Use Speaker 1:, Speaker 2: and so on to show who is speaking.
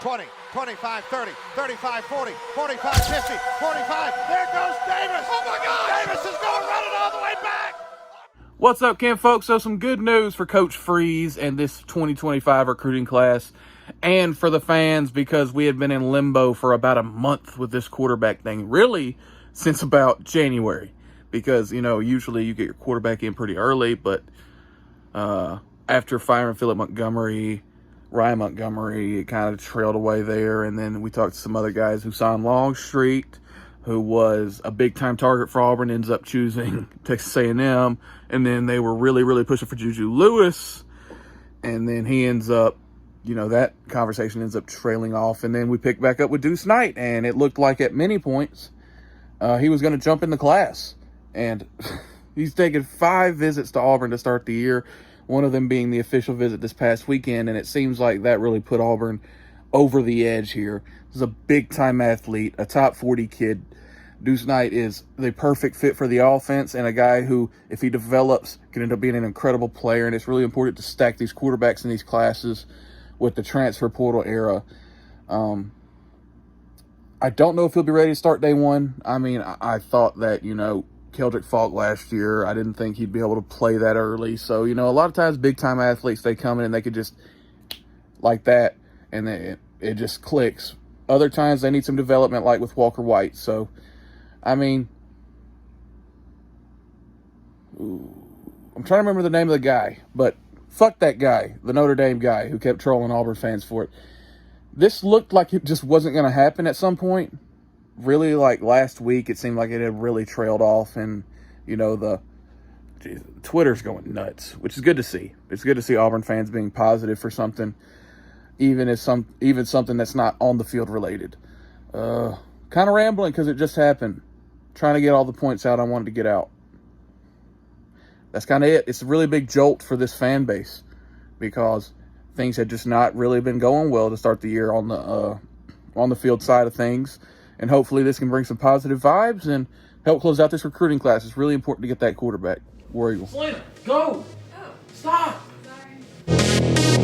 Speaker 1: 20, 25, 30, 35, 40, 45, 50, 45. There goes Davis. Oh my God! Davis is going running all the way back.
Speaker 2: What's up, Ken folks? So some good news for Coach Freeze and this 2025 recruiting class, and for the fans, because we had been in limbo for about a month with this quarterback thing, really since about January, because, you know, usually you get your quarterback in pretty early, but after firing Ryan Montgomery, it kind of trailed away there. And then we talked to some other guys who signed Longstreet, who was a big-time target for Auburn, ends up choosing Texas A&M. And then they were really, really pushing for Juju Lewis. And then he ends up, you know, that conversation ends up trailing off. And then we picked back up with Deuce Knight. And it looked like at many points he was going to jump in the class. And he's taken 5 visits to Auburn to start the year, one of them being the official visit this past weekend, and it seems like that really put Auburn over the edge here. He's a big-time athlete, a top 40 kid. Deuce Knight is the perfect fit for the offense, and a guy who, if he develops, can end up being an incredible player, and it's really important to stack these quarterbacks in these classes with the transfer portal era. I don't know if he'll be ready to start day one. I mean, I thought that, you know, Keldrick Falk last year, I didn't think he'd be able to play that early. So, you know, a lot of times big-time athletes, they come in and they could just like that, and it just clicks. Other times they need some development, like with Walker White. So, I mean, I'm trying to remember the name of the guy, but fuck that guy, the Notre Dame guy who kept trolling Auburn fans for it. This looked like it just wasn't going to happen at some point. Really, like last week, it seemed like it had really trailed off, and, you know, Twitter's going nuts, which is good to see. It's good to see Auburn fans being positive for something, even something that's not on the field related. Kind of rambling because it just happened. Trying to get all the points out I wanted to get out. That's kind of it. It's a really big jolt for this fan base because things had just not really been going well to start the year on the field side of things. And hopefully this can bring some positive vibes and help close out this recruiting class. It's really important to get that quarterback. War Eagle.
Speaker 3: Selena, go!
Speaker 4: Oh,
Speaker 3: Stop!
Speaker 4: sorry.